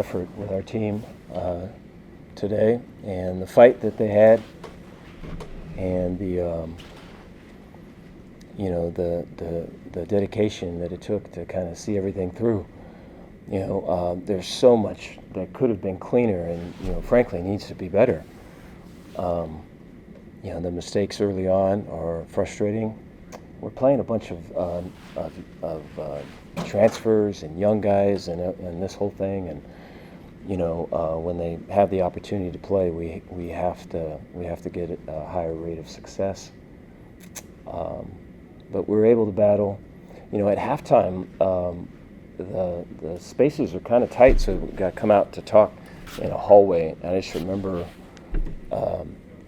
effort with our team today, and the fight that they had, and the dedication that it took to kind of see everything through. There's so much that could have been cleaner, and frankly needs to be better. The mistakes early on are frustrating. We're playing a bunch of transfers and young guys and this whole thing, and when they have the opportunity to play, we have to get a higher rate of success. But we're able to battle. At halftime, the spaces are kind of tight, so we got to come out to talk in a hallway. And I just remember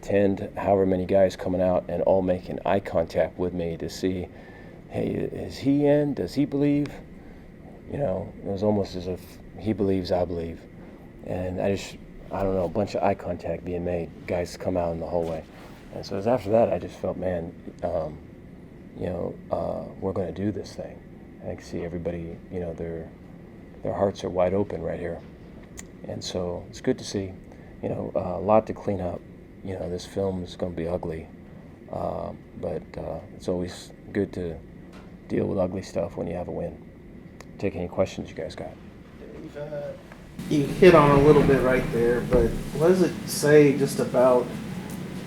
10 to however many guys coming out and all making eye contact with me to see, hey, is he in? Does he believe? It was almost as if he believes, I believe. And I don't know, a bunch of eye contact being made. Guys come out in the hallway. And so it was after that I just felt, man, we're going to do this thing. I can see everybody, their hearts are wide open right here. And so it's good to see, a lot to clean up. This film is going to be ugly, but it's always good to deal with ugly stuff when you have a win. Take any questions you guys got. You hit on a little bit right there, but what does it say just about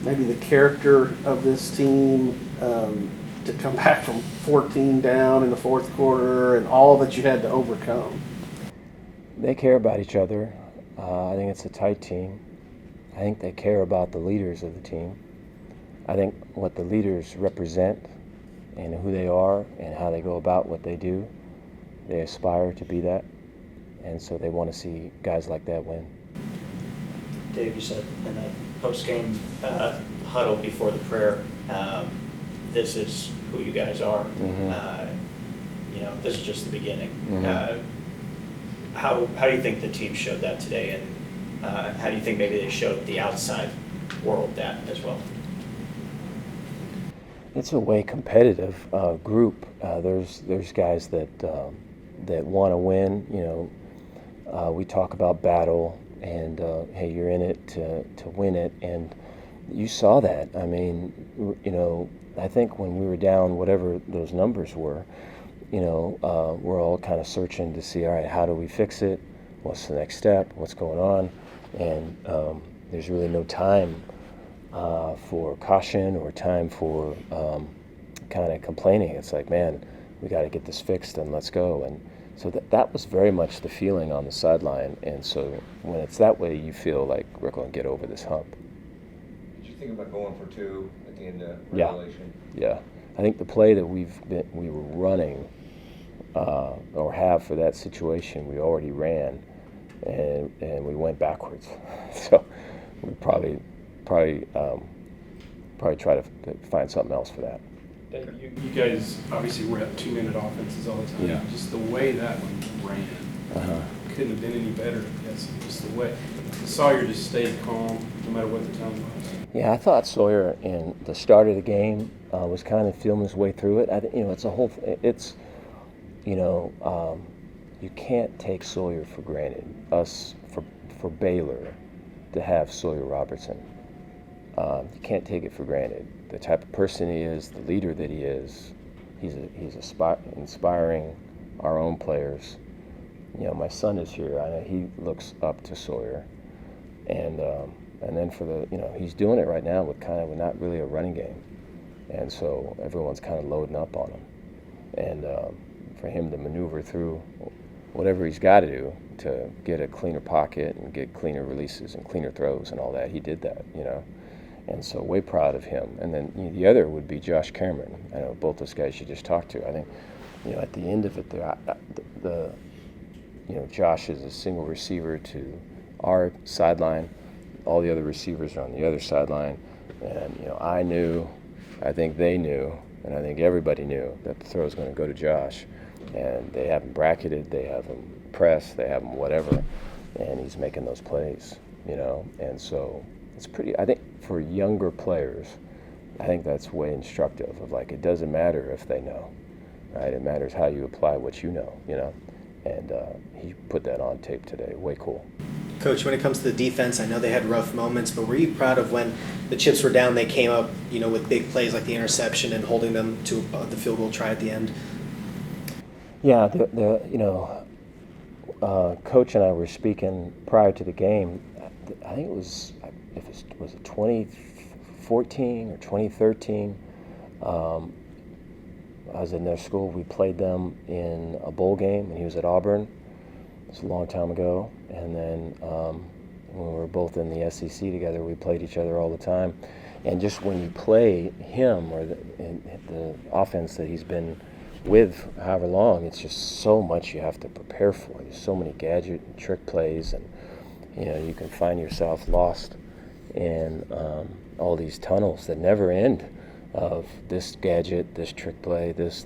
maybe the character of this team to come back from 14 down in the fourth quarter and all that you had to overcome? They care about each other. I think it's a tight team. I think they care about the leaders of the team. I think what the leaders represent and who they are and how they go about what they do, they aspire to be that. And so they want to see guys like that win. Dave, you said in the post-game huddle before the prayer, this is who you guys are. Mm-hmm. This is just the beginning. Mm-hmm. How do you think the team showed that today, and how do you think maybe they showed the outside world that as well? It's a way competitive group. There's guys that want to win. We talk about battle, and hey, you're in it to win it, and you saw that. I mean, I think when we were down, whatever those numbers were, we're all kind of searching to see, all right, how do we fix it? What's the next step? What's going on? And there's really no time for caution or time for kind of complaining. It's like, man, we got to get this fixed and let's go. And so that was very much the feeling on the sideline. And so when it's that way, you feel like we're going to get over this hump. Did you think about going for two at the end of regulation? Yeah. I think the play that we were running or have for that situation, we already ran, and we went backwards. So we probably try to find something else for that. You guys obviously rep 2-minute offenses all the time. Yeah. Just the way that one ran couldn't have been any better, I guess. Just the way Sawyer just stayed calm no matter what the time was. Yeah, I thought Sawyer in the start of the game was kind of feeling his way through it. It's a whole. You can't take Sawyer for granted. For Baylor to have Sawyer Robertson, you can't take it for granted. The type of person he is, the leader that he is, he's inspiring our own players. My son is here. I know he looks up to Sawyer, and then for he's doing it right now with not really a running game, and so everyone's kind of loading up on him, and for him to maneuver through whatever he's got to do to get a cleaner pocket and get cleaner releases and cleaner throws and all that, he did that, and so way proud of him. And then the other would be Josh Cameron. I know both those guys you just talked to. I think at the end of it, Josh is a single receiver to our sideline. All the other receivers are on the other sideline, and I knew, I think they knew, and I think everybody knew that the throw was going to go to Josh, and they have him bracketed, they have him pressed, they have him whatever, and he's making those plays, and so it's pretty. I think for younger players, I think that's way instructive. Of like, it doesn't matter if they know, right? It matters how you apply what you know, and he put that on tape today. Way cool. Coach, when it comes to the defense, I know they had rough moments, but were you proud of when the chips were down, they came up, with big plays like the interception and holding them to the field goal try at the end? Yeah, Coach and I were speaking prior to the game. I think it was, was it 2014 or 2013? I was in their school. We played them in a bowl game, and he was at Auburn. It was a long time ago. And then when we were both in the SEC together, we played each other all the time. And just when you play him or the offense that he's been with however long, it's just so much you have to prepare for. There's so many gadget and trick plays, and you can find yourself lost in all these tunnels that never end of this gadget, this trick play, this.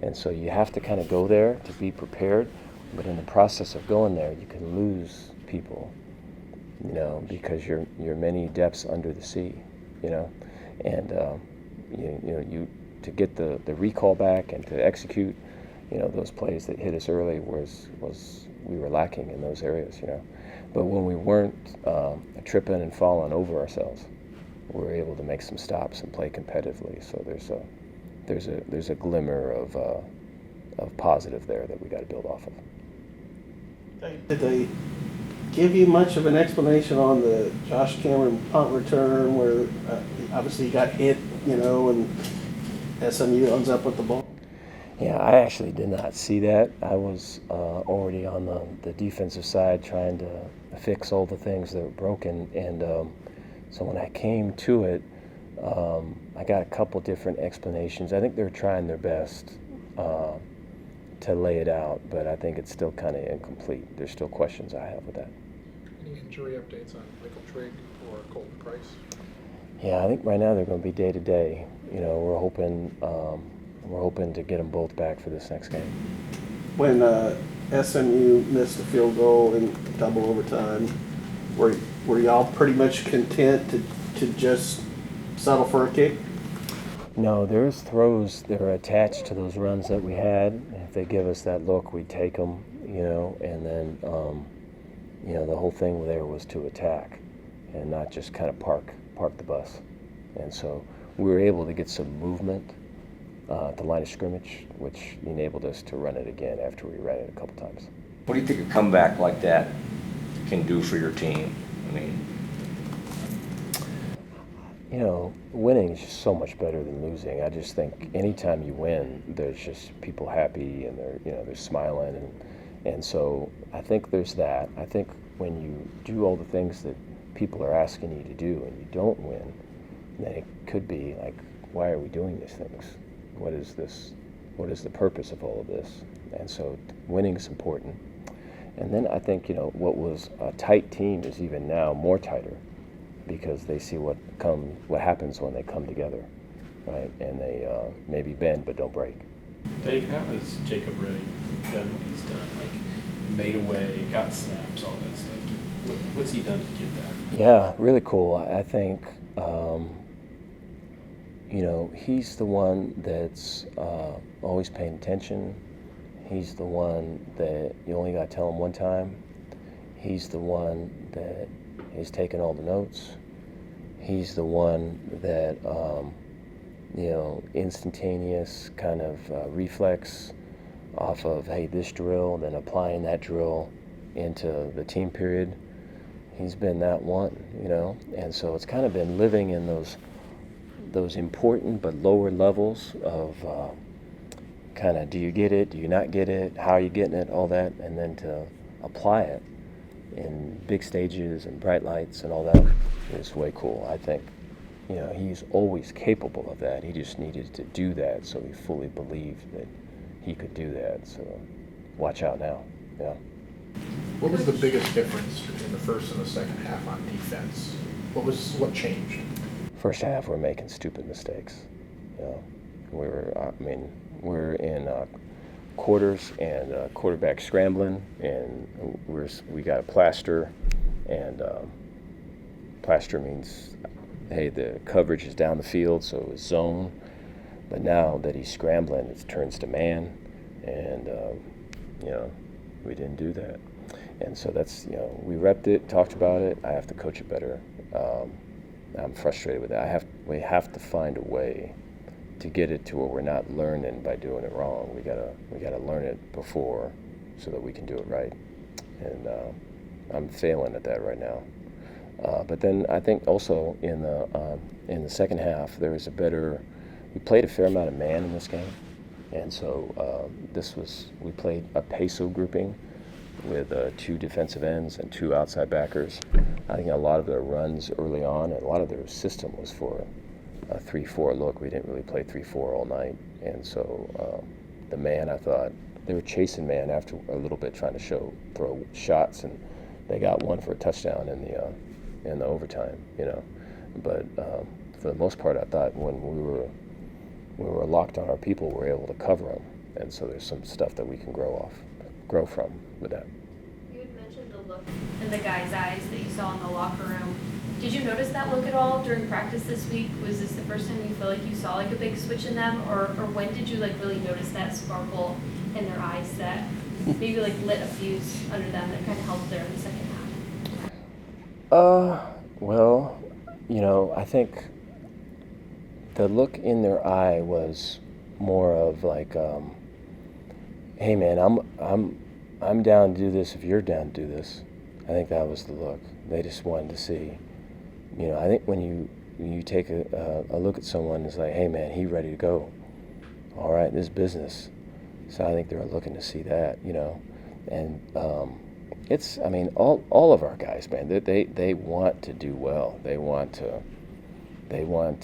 And so you have to kind of go there to be prepared. But in the process of going there, you can lose people, because you're many depths under the sea, and you to get the recall back and to execute, those plays that hit us early was we were lacking in those areas, But when we weren't tripping and falling over ourselves, we were able to make some stops and play competitively. So there's a glimmer of positive there that we got to build off of. Did they give you much of an explanation on the Josh Cameron punt return where obviously he got hit, and SMU ends up with the ball? Yeah, I actually did not see that. I was already on the defensive side trying to fix all the things that were broken. And so when I came to it, I got a couple different explanations. I think they're trying their best to lay it out, but I think it's still kind of incomplete. There's still questions I have with that. Any injury updates on Michael Trigg or Colton Price? Yeah, I think right now they're going to be day to day. We're hoping to get them both back for this next game. When SMU missed the field goal in double overtime, were y'all pretty much content to just settle for a kick? No, there's throws that are attached to those runs that we had. If they give us that look, we take them, and then, the whole thing there was to attack and not just kind of park the bus. And so we were able to get some movement at the line of scrimmage, which enabled us to run it again after we ran it a couple times. What do you think a comeback like that can do for your team? I mean, winning is just so much better than losing. I just think anytime you win, there's just people happy and they're smiling, and so I think there's that. I think when you do all the things that people are asking you to do and you don't win, then it could be like, why are we doing these things? What is this? What is the purpose of all of this? And so winning is important. And then I think, what was a tight team is even now more tighter, because they see what happens when they come together, right? And they maybe bend but don't break. Dave, how has Jacob Reddy done what he's done? Like, made away, got snaps, all that stuff. What's he done to get that? Yeah, really cool. I think, he's the one that's always paying attention. He's the one that you only got to tell him one time. He's the one that is taking all the notes. He's the one that, instantaneous kind of reflex off of, hey, this drill, then applying that drill into the team period. He's been that one, and so it's kind of been living in those important but lower levels of kind of, do you get it, do you not get it, how are you getting it, all that, and then to apply it in big stages and bright lights and all that is way cool. I think, he's always capable of that. He just needed to do that, so he fully believed that he could do that. So watch out now. Yeah. What was the biggest difference between the first and the second half on defense? What changed? First half, we're making stupid mistakes. We're in quarters and quarterback scrambling, and we got a plaster, and plaster means, hey, the coverage is down the field, so it was zone. But now that he's scrambling, it turns to man, and we didn't do that. And so that's, we repped it, talked about it. I have to coach it better. I'm frustrated with that. We have to find a way to get it to where we're not learning by doing it wrong. We gotta learn it before so that we can do it right. And I'm failing at that right now. But then I think also in the second half we played a fair amount of man in this game, and so we played a peso grouping with 2 defensive ends and 2 outside backers. I think a lot of their runs early on, and a lot of their system was for a 3-4 look. We didn't really play 3-4 all night, and so the man, I thought they were chasing man after a little bit, trying to throw shots, and they got one for a touchdown in the overtime. But for the most part, I thought when we were locked on our people, we were able to cover them, and so there's some stuff that we can grow from with that. You had mentioned the look in the guy's eyes that you saw in the locker room. Did you notice that look at all during practice this week? Was this the first time you feel like you saw like a big switch in them, or when did you like really notice that sparkle in their eyes that maybe like lit a fuse under them that kind of helped there in the second half? Well, I think the look in their eye was more of like, hey man, I'm down to do this if you're down to do this. I think that was the look. They just wanted to see. I think when you take a look at someone, it's like, hey man, he ready to go. All right, this business. So I think they're looking to see that, and all of our guys, man, they want to do well. They want to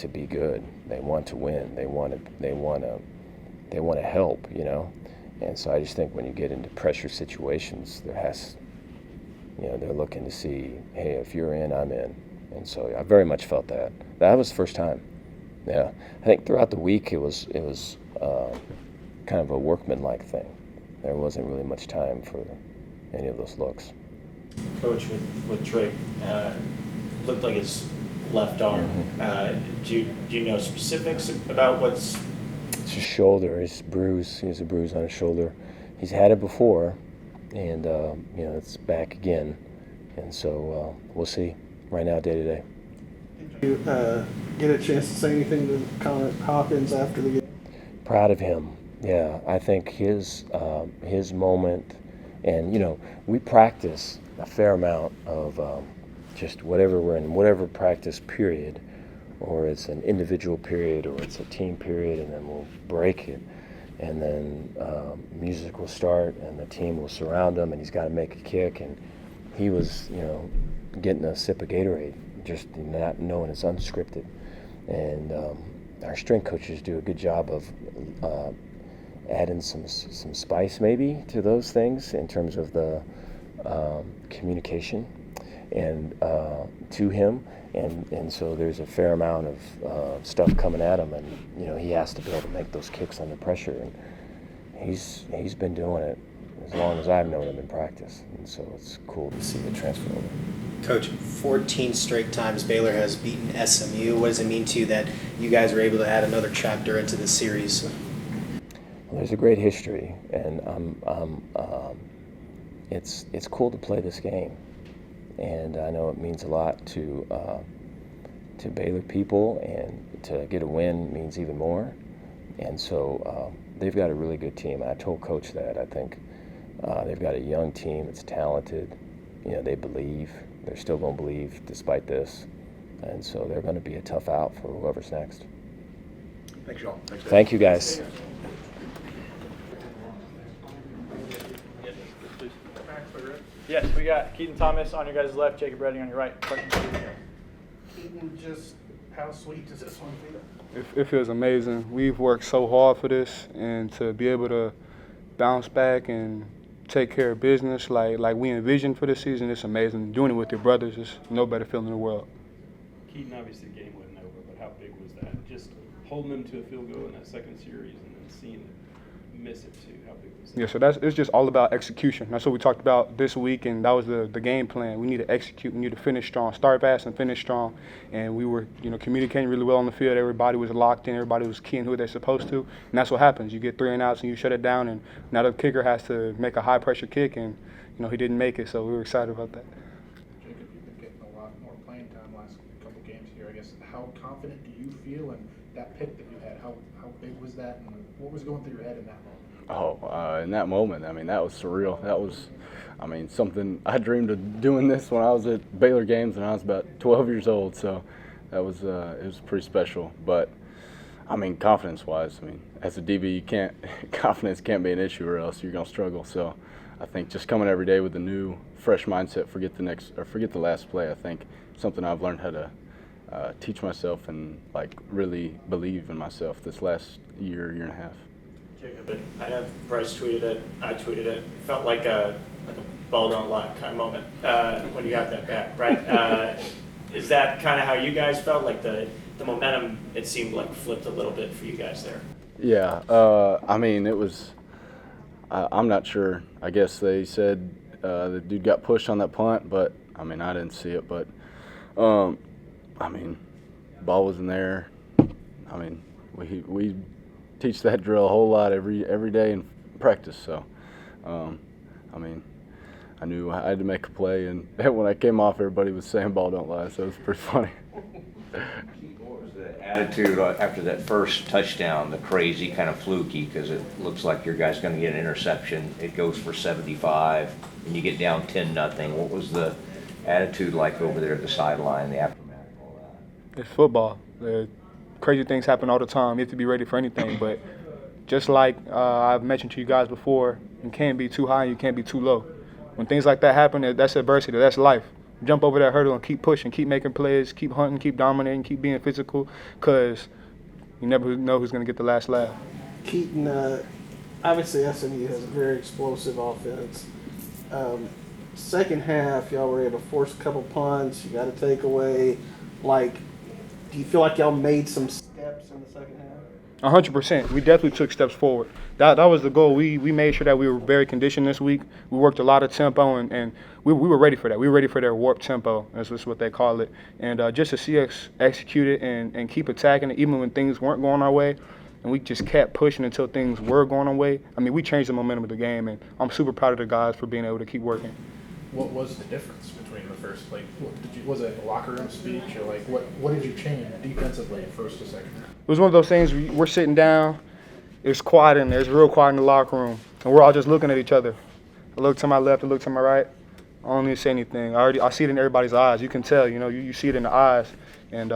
be good. They want to win. They want to help, And so I just think when you get into pressure situations, they're looking to see, hey, if you're in, I'm in. And so I very much felt that. That was the first time. Yeah, I think throughout the week it was kind of a workman-like thing. There wasn't really much time for any of those looks. Coach, with Drake, looked like his left arm. Do you know specifics about what's? It's his shoulder. He's bruised. He has a bruise on his shoulder. He's had it before, and it's back again. And so we'll see. Right now, day to day. Did you get a chance to say anything to Connor Hawkins after the game? Proud of him. Yeah, I think his moment, and we practice a fair amount of just whatever we're in, whatever practice period, or it's an individual period, or it's a team period, and then we'll break it, and then music will start, and the team will surround him, and he's got to make a kick, and he was, getting a sip of Gatorade, just not knowing it's unscripted, and our strength coaches do a good job of adding some spice maybe to those things in terms of the communication and to him, and so there's a fair amount of stuff coming at him, and he has to be able to make those kicks under pressure, and he's been doing it as long as I've known him in practice, and so it's cool to see the transfer over. Coach, 14 straight times Baylor has beaten SMU. What does it mean to you that you guys were able to add another chapter into this series? Well, there's a great history, and it's cool to play this game, and I know it means a lot to Baylor people, and to get a win means even more. And so they've got a really good team. I told Coach that. I think they've got a young team that's talented. They believe. They're still going to believe despite this, and so they're going to be a tough out for whoever's next. Thanks, y'all. Thank you, guys. Yes, we got Keaton Thomas on your guys' left, Jacob Redding on your right. Keaton, just how sweet does this one feel? It feels amazing. We've worked so hard for this, and to be able to bounce back and take care of business like we envisioned for this season, it's amazing. Doing it with your brothers is no better feeling in the world. Keaton, obviously the game wasn't over, but how big was that? Just holding them to a field goal in that second series and then seeing miss it too? How big was it? Yeah, so it's just all about execution. That's what we talked about this week, and that was the game plan. We need to execute. We need to finish strong, start fast and finish strong. And we were, communicating really well on the field. Everybody was locked in. Everybody was keying who they're supposed to. And that's what happens. You get 3 and outs and you shut it down. And now the kicker has to make a high pressure kick, and he didn't make it. So we were excited about that. Jacob, you've been getting a lot more playing time last couple games here. I guess, how confident do you feel in that pick that you had? How big was that, and what was going through your head in that moment? In that moment, that was surreal. That was, something I dreamed of doing this when I was at Baylor games when I was about 12 years old. So that was, it was pretty special. But, confidence-wise, as a DB, confidence can't be an issue or else you're going to struggle. So I think just coming every day with a new, fresh mindset, forget the last play, I think something I've learned how to teach myself and, really believe in myself this last year and a half. Jacob, I know Bryce tweeted it, I tweeted it. It felt like a ball don't lie kind of moment when you got that back, right? Is that kind of how you guys felt? Like the momentum, it seemed like flipped a little bit for you guys there. Yeah, it was, I'm not sure. I guess they said the dude got pushed on that punt, but, I didn't see it. But, ball was in there. We teach that drill a whole lot every day in practice. So, I knew I had to make a play, and when I came off, everybody was saying "ball don't lie," so it was pretty funny. What was the attitude after that first touchdown? The crazy, kind of fluky, because it looks like your guy's going to get an interception. It goes for 75, and you get down 10-0. What was the attitude like over there at the sideline? The aftermath of all that? It's football. Crazy things happen all the time. You have to be ready for anything. But just like I've mentioned to you guys before, you can't be too high and you can't be too low. When things like that happen, that's adversity. That's life. Jump over that hurdle and keep pushing, keep making plays, keep hunting, keep dominating, keep being physical, because you never know who's going to get the last laugh. Keaton, obviously SMU has a very explosive offense. Second half, y'all were able to force a couple punts. You got a takeaway. Do you feel like y'all made some steps in the second half? 100%. We definitely took steps forward. That was the goal. We made sure that we were very conditioned this week. We worked a lot of tempo, and we were ready for that. We were ready for their warped tempo. That's what they call it. And just to see us execute it and keep attacking it, even when things weren't going our way, and we just kept pushing until things were going our way. We changed the momentum of the game, and I'm super proud of the guys for being able to keep working. What was the difference between the first, was it a locker room speech, or what did you change defensively first to second half? It was one of those things where we're sitting down, it's quiet in there, it's real quiet in the locker room, and we're all just looking at each other. I look to my left, I look to my right, I don't even say anything. I see it in everybody's eyes. You can tell, you see it in the eyes, and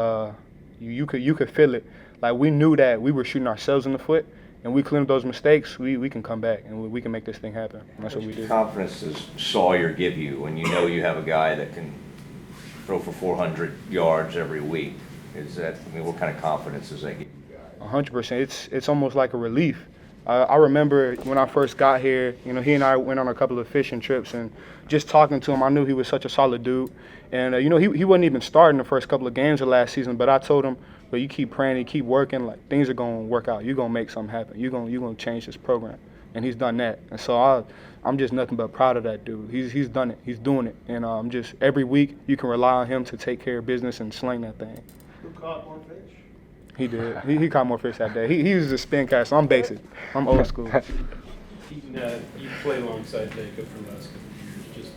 you could feel it. We knew that we were shooting ourselves in the foot, and we clean up those mistakes, we can come back and we can make this thing happen. And that's what we did. Confidence does Sawyer give you when you know you have a guy that can throw for 400 yards every week? What kind of confidence does that give you guys? 100%. It's almost like a relief. I remember when I first got here, he and I went on a couple of fishing trips, and just talking to him, I knew he was such a solid dude. And, he wasn't even starting the first couple of games of last season, but I told him, but you keep praying, you keep working, things are going to work out. You're going to make something happen. You're going to change this program. And he's done that. And so I'm just nothing but proud of that dude. He's done it. He's doing it. And just every week you can rely on him to take care of business and sling that thing. Who caught more fish? He did. He caught more fish that day. He was a spin caster. I'm basic. I'm old school. Keaton, you played alongside Jacob for the last couple of years. Just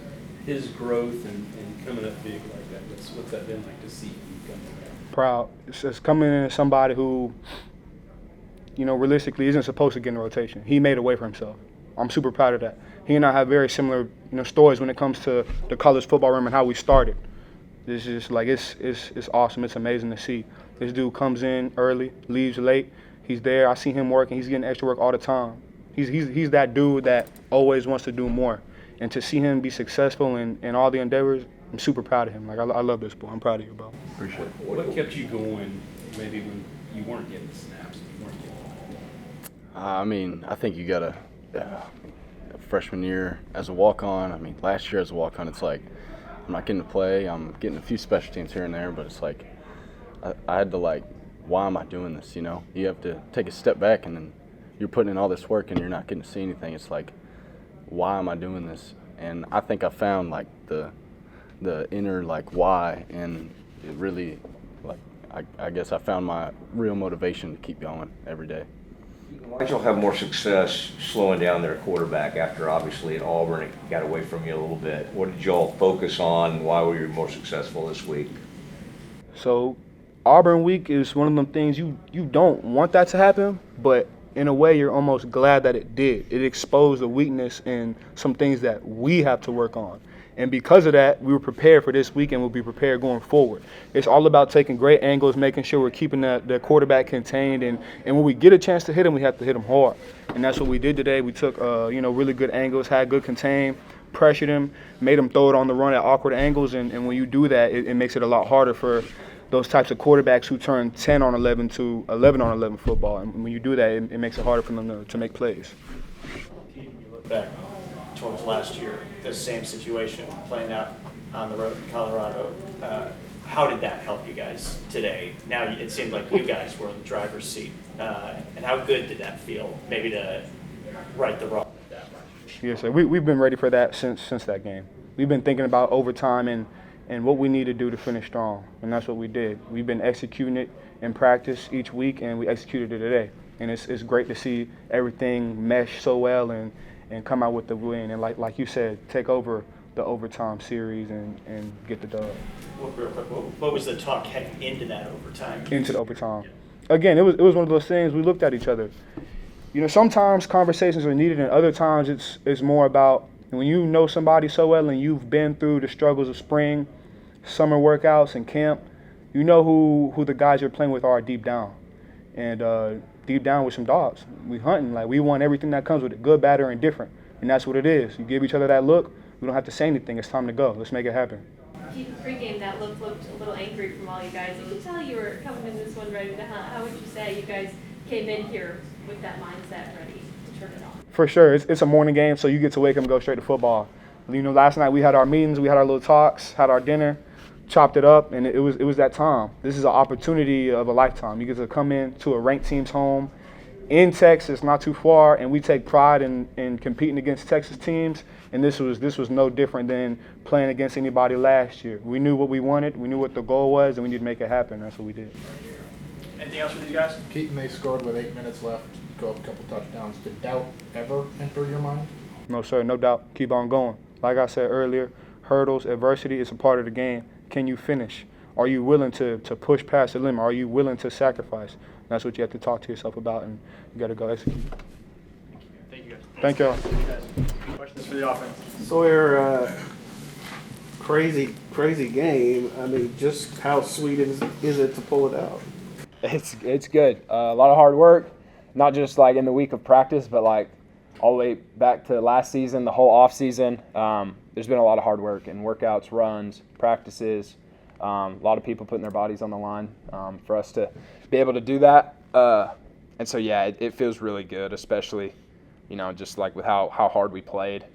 his growth and coming up big like that. What's that been like to see him come back? Proud. It's coming in as somebody who, realistically isn't supposed to get in the rotation. He made a way for himself. I'm super proud of that. He and I have very similar, stories when it comes to the college football room and how we started. It's just it's awesome. It's amazing to see. This dude comes in early, leaves late. He's there. I see him working. He's getting extra work all the time. He's that dude that always wants to do more. And to see him be successful in all the endeavors, I'm super proud of him. I love this boy. I'm proud of you, bro. Appreciate it. What kept you going maybe when you weren't getting the snaps? You weren't getting I think you got a freshman year as a walk-on. Last year as a walk-on, it's like I'm not getting to play. I'm getting a few special teams here and there, but it's like I had to why am I doing this? You have to take a step back and then you're putting in all this work and you're not getting to see anything. It's like, why am I doing this? And I think I found like the inner like why, and it really like I guess I found my real motivation to keep going every day. Why did y'all have more success slowing down their quarterback after obviously at Auburn it got away from you a little bit? What did y'all focus on? Why were you more successful this week? So Auburn week is one of them things you don't want that to happen, but in a way you're almost glad that it did. It exposed the weakness in some things that we have to work on. And because of that, we were prepared for this week and we'll be prepared going forward. It's all about taking great angles, making sure we're keeping the quarterback contained, and when we get a chance to hit him, we have to hit him hard. And that's what we did today. We took really good angles, had good contain, pressured him, made him throw it on the run at awkward angles, and when you do that, it makes it a lot harder for those types of quarterbacks who turn 10 on 11 to 11 on 11 football. And when you do that, it makes it harder for them to make plays. You look back towards last year, the same situation playing out on the road in Colorado. How did that help you guys today? Now it seemed like you guys were in the driver's seat. And how good did that feel, maybe to right the wrong with that much? Yes, sir. We've been ready for that since that game. We've been thinking about overtime and what we need to do to finish strong, and that's what we did. We've been executing it in practice each week, and we executed it today. And it's great to see everything mesh so well and come out with the win. And like you said, take over the overtime series and get the dub. Real quick, what was the talk heading into that overtime? Into the overtime. Again, it was one of those things we looked at each other. Sometimes conversations are needed, and other times it's more about when you know somebody so well and you've been through the struggles of spring, summer workouts, and camp, you know who the guys you're playing with are deep down. And deep down with some dogs. We hunting, like we want everything that comes with it, good, bad, or indifferent. And that's what it is. You give each other that look, we don't have to say anything. It's time to go. Let's make it happen. Pre-game, that look looked a little angry from all you guys. You could tell you were coming in this one ready to hunt. How would you say you guys came in here with that mindset ready to turn it on? For sure. It's a morning game, so you get to wake up and go straight to football. Last night we had our meetings, we had our little talks, had our dinner, chopped it up, and it was that time. This is an opportunity of a lifetime. You get to come in to a ranked team's home in Texas, not too far, and we take pride in competing against Texas teams. And this was no different than playing against anybody last year. We knew what we wanted, we knew what the goal was, and we need to make it happen. That's what we did. Anything else with you guys? Keaton, they scored with 8 minutes left, go up a couple touchdowns. Did doubt ever enter your mind? No, sir, no doubt. Keep on going. Like I said earlier, hurdles, adversity is a part of the game. Can you finish? Are you willing to push past the limit? Are you willing to sacrifice? That's what you have to talk to yourself about, and you got to go execute. Thank you guys. Thank y'all. Questions for the offense? Sawyer, crazy game. I mean, just how sweet is it to pull it out? It's good. A lot of hard work, not just like in the week of practice, but like all the way back to last season, the whole off season. There's been a lot of hard work in workouts, runs, practices. A lot of people putting their bodies on the line for us to be able to do that. And so, yeah, it feels really good, especially, just like with how hard we played.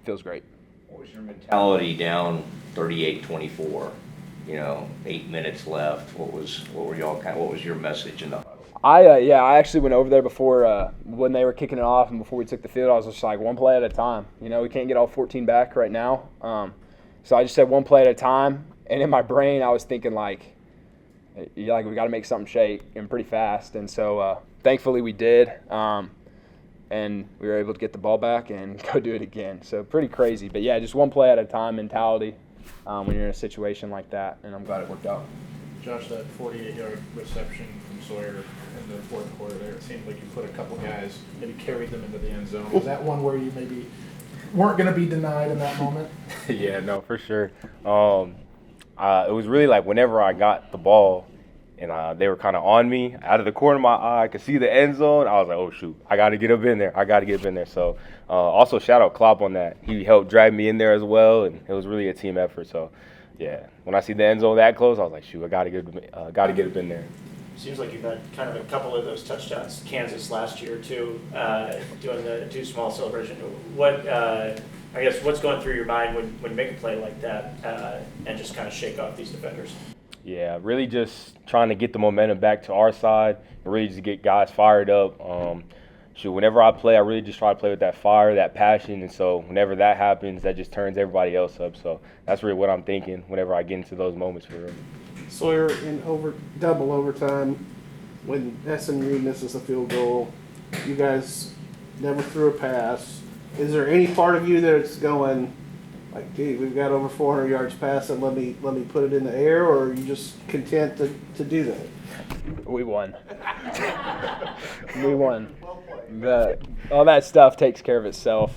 Feels great. What was your mentality down 38-24? 8 minutes left. What was your message in the huddle? I actually went over there before when they were kicking it off and before we took the field. I was just like, one play at a time. We can't get all 14 back right now. So I just said one play at a time. And in my brain, I was thinking like we got to make something shake and pretty fast. And so thankfully we did. And we were able to get the ball back and go do it again. So pretty crazy. But, yeah, just one play at a time mentality when you're in a situation like that. And I'm glad it worked out. Josh, that 48-yard reception from Sawyer in the fourth quarter there, it seemed like you put a couple guys, maybe carried them into the end zone. Was that one where you maybe weren't going to be denied in that moment? Yeah, no, for sure. It was really like whenever I got the ball and they were kind of on me, out of the corner of my eye, I could see the end zone. I was like, oh, shoot, I got to get up in there. So also shout out Klopp on that. He helped drag me in there as well, and it was really a team effort. So, yeah, when I see the end zone that close, I was like, shoot, I got to get up in there. Seems like you've had kind of a couple of those touchdowns. Kansas last year, too, doing the too small celebration. What's going through your mind when you make a play like that and just kind of shake off these defenders? Yeah, really just trying to get the momentum back to our side and really just get guys fired up. whenever I play, I really just try to play with that fire, that passion, and so whenever that happens, that just turns everybody else up. So that's really what I'm thinking whenever I get into those moments for real. Sawyer, in double overtime, when SMU misses a field goal, you guys never threw a pass. Is there any part of you that's going, like, gee, we've got over 400 yards passing, let me put it in the air, or are you just content to do that? We won. We won. All that stuff takes care of itself.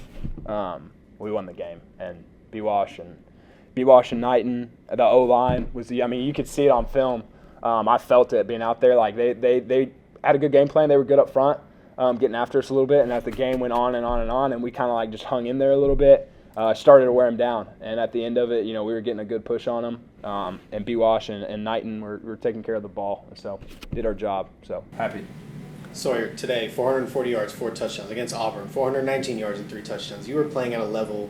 We won the game, and B-Wash and Knighton, the O-line was you could see it on film. I felt it being out there. Like they had a good game plan. They were good up front, getting after us a little bit. And as the game went on and on and on, and we kind of like just hung in there a little bit, started to wear them down. And at the end of it, we were getting a good push on them. And B-Wash and Knighton were taking care of the ball. And so did our job. So happy. Sawyer, today, 440 yards, 4 touchdowns against Auburn, 419 yards and 3 touchdowns. You were playing at a level.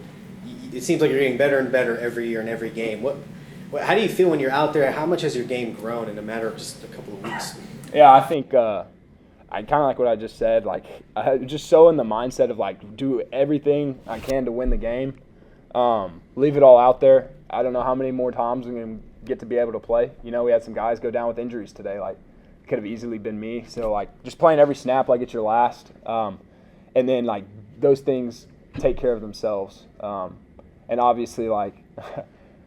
It seems like you're getting better and better every year and every game. How do you feel when you're out there? How much has your game grown in a matter of just a couple of weeks? Yeah, I think I kind of like what I just said. Like, I just so in the mindset of like do everything I can to win the game. Leave it all out there. I don't know how many more times I'm going to get to be able to play. We had some guys go down with injuries today. Like, it could have easily been me. So like just playing every snap like it's your last, and then like those things take care of themselves. And obviously, like,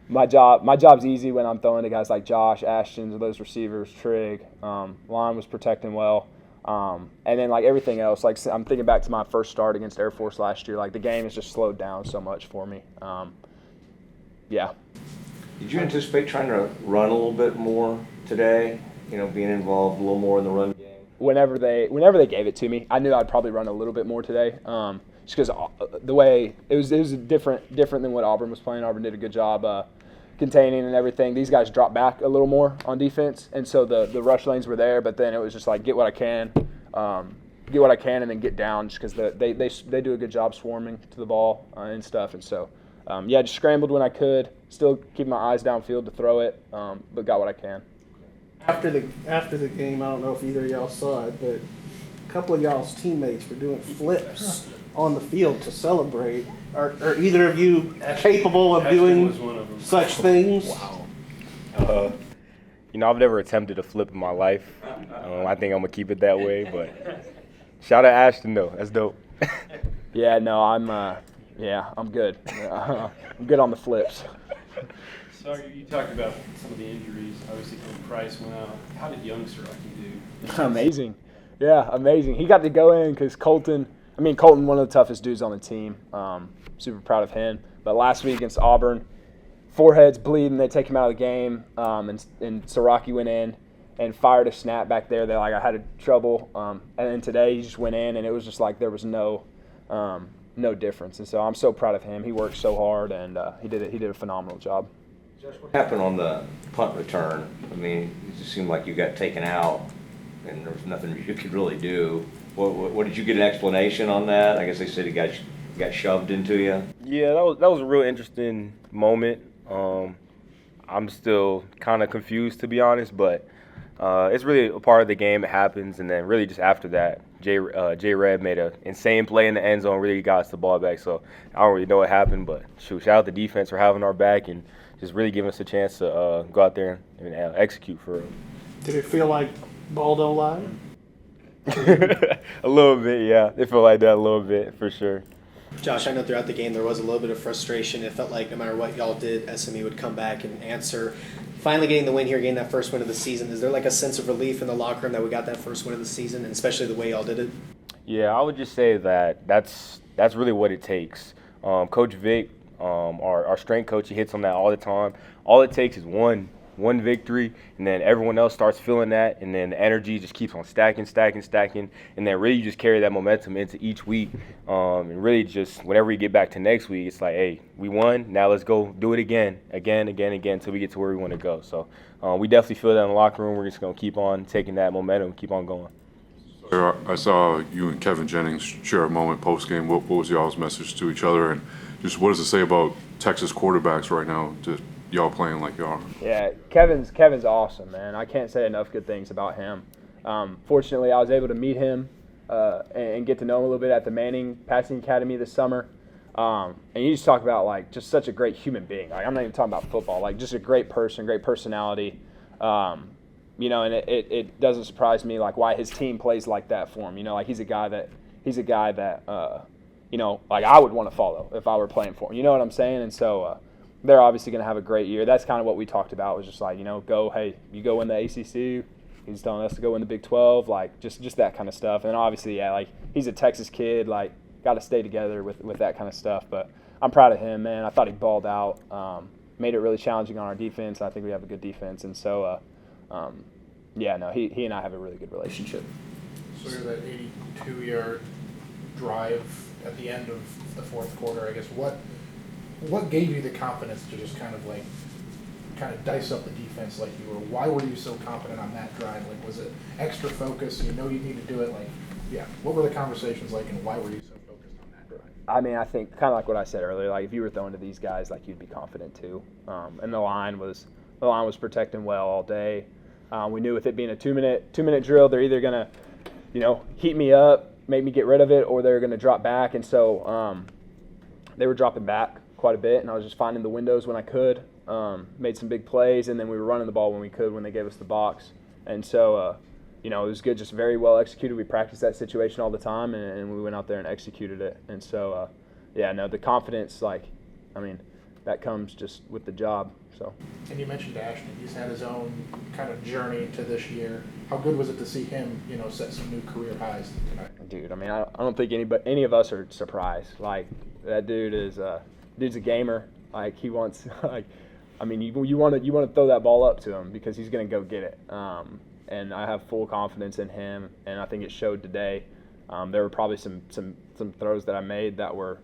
my job's easy when I'm throwing to guys like Josh, Ashton, those receivers, Trigg. Line was protecting well. And then, like, everything else, like, I'm thinking back to my first start against Air Force last year. Like, the game has just slowed down so much for me. Yeah. Did you anticipate trying to run a little bit more today? Being involved a little more in the run game? Whenever they gave it to me, I knew I'd probably run a little bit more today. Just because the way it was different than what Auburn was playing. Auburn did a good job containing and everything. These guys dropped back a little more on defense, and so the rush lanes were there. But then it was just like get what I can, and then get down, just because they do a good job swarming to the ball and stuff. And so just scrambled when I could, still keep my eyes downfield to throw it, but got what I can. After the game, I don't know if either of y'all saw it, but a couple of y'all's teammates were doing flips on the field to celebrate. Are either of you capable of doing such things? Wow. I've never attempted a flip in my life. I think I'm going to keep it that way, but shout out Ashton, though. That's dope. Yeah, no, I'm good. I'm good on the flips. So you talked about some of the injuries. Obviously, when Price went out, how did youngster like you do? Amazing. Yeah, amazing. He got to go in because Colton, one of the toughest dudes on the team. Super proud of him. But last week against Auburn, forehead's bleeding. They take him out of the game, and Siraki went in and fired a snap back there. They're like, I had trouble. And then today he just went in, and it was just like there was no difference. And so I'm so proud of him. He worked so hard, and he did a phenomenal job. What happened on the punt return? It just seemed like you got taken out, and there was nothing you could really do. What did you get an explanation on that? I guess they said he got shoved into you. Yeah, that was a real interesting moment. I'm still kind of confused, to be honest, but it's really a part of the game. It happens, and then really just after that, Jay Red made an insane play in the end zone, really got us the ball back. So I don't really know what happened, but shout out the defense for having our back and just really giving us a chance to go out there and execute for real. Did it feel like ball don't lie? A little bit, yeah. It felt like that a little bit, for sure. Josh, I know throughout the game there was a little bit of frustration. It felt like no matter what y'all did, SMU would come back and answer. Finally getting the win here, getting that first win of the season, is there like a sense of relief in the locker room that we got that first win of the season, and especially the way y'all did it? Yeah, I would just say that's really what it takes. Coach Vic, our strength coach, he hits on that all the time. All it takes is one victory, and then everyone else starts feeling that, and then the energy just keeps on stacking, and then really you just carry that momentum into each week. And really just whenever we get back to next week, it's like, hey, we won, now let's go do it again, until we get to where we want to go. So we definitely feel that in the locker room. We're just going to keep on taking that momentum, keep on going. I saw you and Kevin Jennings share a moment post-game. What was y'all's message to each other, and just what does it say about Texas quarterbacks right now to y'all playing like y'all are? Yeah, Kevin's awesome, man. I can't say enough good things about him. Fortunately, I was able to meet him and get to know him a little bit at the Manning Passing Academy this summer. And you just talk about like just such a great human being. Like I'm not even talking about football. Like just a great person, great personality. You know, and it doesn't surprise me like why his team plays like that for him. You know, like he's a guy that you know, like I would want to follow if I were playing for him. You know what I'm saying? And so they're obviously going to have a great year. That's kind of what we talked about, was just like, you know, you go win the ACC. He's telling us to go win the Big 12, like just that kind of stuff. And obviously, yeah, like he's a Texas kid, like got to stay together with that kind of stuff. But I'm proud of him, man. I thought he balled out, made it really challenging on our defense. I think we have a good defense. And so, yeah, no, he and I have a really good relationship. So you're that 82-yard drive at the end of the fourth quarter, I guess, what gave you the confidence to just kind of dice up the defense like you were? Why were you so confident on that drive? Like, was it extra focus? You know you need to do it? Like, yeah, what were the conversations like, and why were you so focused on that drive? I mean, I think kind of like what I said earlier, like if you were throwing to these guys, like you'd be confident too. And the line was protecting well all day. We knew with it being a two-minute drill, they're either gonna, you know, heat me up, make me get rid of it, or they're gonna drop back. And so they were dropping back quite a bit, and I was just finding the windows when I could. Made some big plays, and then we were running the ball when we could when they gave us the box. And so, you know, it was good, just very well executed. We practiced that situation all the time, and we went out there and executed it. And so, yeah, no, the confidence, like, I mean, that comes just with the job. So. And you mentioned Ashton. He's had his own kind of journey to this year. How good was it to see him, you know, set some new career highs tonight? Dude, I mean, I don't think any of us are surprised. Like, that dude is dude's a gamer. Like, he wants, like, I mean, you want to throw that ball up to him because he's going to go get it. And I have full confidence in him, and I think it showed today. There were probably some throws that I made that were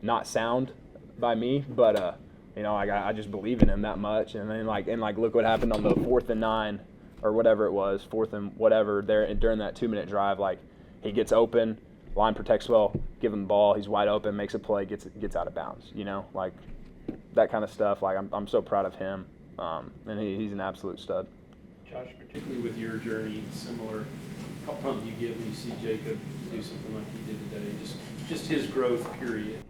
not sound by me, but you know, I just believe in him that much. And then like look what happened on the 4th and 9 or whatever it was, 4th and whatever there during that 2-minute drive. Like he gets open, line protects well, give him the ball, he's wide open, makes a play, gets out of bounds. You know, like that kind of stuff. Like I'm so proud of him, and he's an absolute stud. Josh, particularly with your journey, similar, how pumped do you get when you see Jacob do something like he did today? Just his growth, period.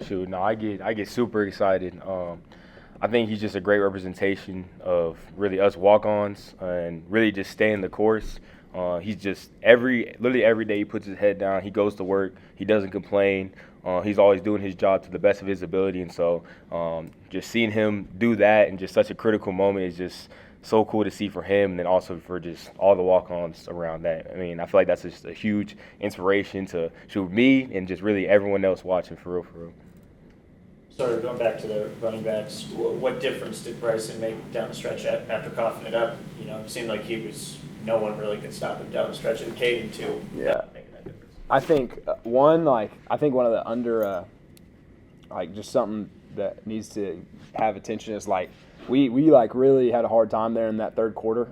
Shoot, no, I get super excited. I think he's just a great representation of really us walk-ons and really just staying the course. He's just literally every day he puts his head down, he goes to work, he doesn't complain. He's always doing his job to the best of his ability, and so just seeing him do that in just such a critical moment is just so cool to see for him, and then also for just all the walk-ons around that. I mean, I feel like that's just a huge inspiration to me and just really everyone else watching, for real, for real. So going back to the running backs, what difference did Bryson make down the stretch after coughing it up? You know, it seemed like no one really could stop him down the stretch, and Caden too. Yeah. Making that difference. I think one of the under, like just something that needs to have attention is like we like really had a hard time there in that third quarter.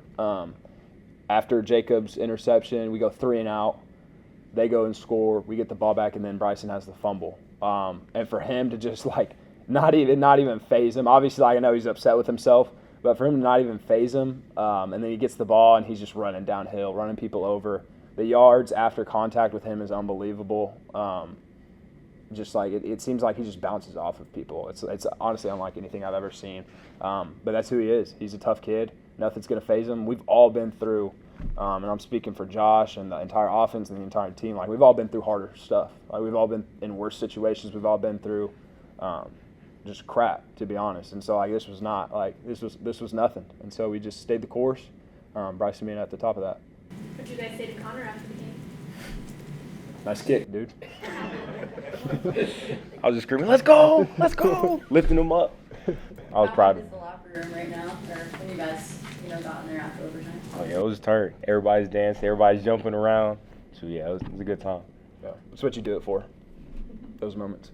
After Jacob's interception, we go 3 and out. They go and score. We get the ball back, and then Bryson has the fumble. And for him to just like not even phase him. Obviously, like, I know he's upset with himself, but for him to not even phase him, and then he gets the ball and he's just running downhill, running people over. The yards after contact with him is unbelievable. Just like it seems like he just bounces off of people. It's honestly unlike anything I've ever seen. But that's who he is. He's a tough kid. Nothing's gonna phase him. We've all been through. And I'm speaking for Josh and the entire offense and the entire team. Like, we've all been through harder stuff. Like, we've all been in worse situations. We've all been through just crap, to be honest. And so, like, this was nothing. And so we just stayed the course. Bryson being at the top of that. What did you guys say to Connor after the game? Nice kick, dude. I was just screaming, "Let's go! Let's go!" Lifting him up. I was proud of him. How is the locker room right now, or when you guys, got in there after overtime? Oh yeah, it was a turn. Everybody's dancing, everybody's jumping around. So yeah, it was a good time. Yeah, that's what you do it for. Those moments.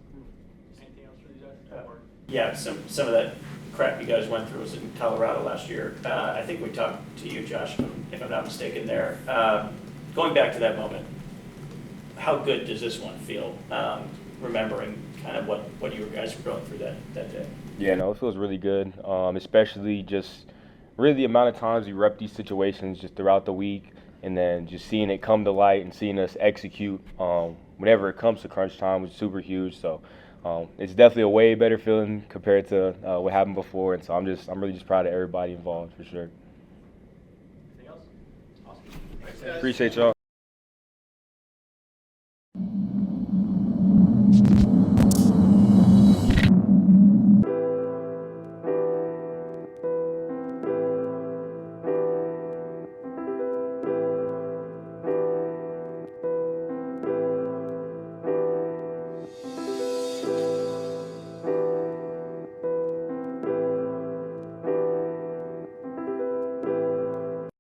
Anything else for these guys? Yeah, some of that crap you guys went through was in Colorado last year. I think we talked to you, Josh, if I'm not mistaken. There, going back to that moment, how good does this one feel? Remembering kind of what you guys were going through that day. Yeah, no, it feels really good. Especially just really the amount of times we rep these situations just throughout the week, and then just seeing it come to light and seeing us execute whenever it comes to crunch time was super huge. So it's definitely a way better feeling compared to what happened before, and so I'm really just proud of everybody involved for sure. Anything else? Awesome. Thanks, guys. Appreciate y'all.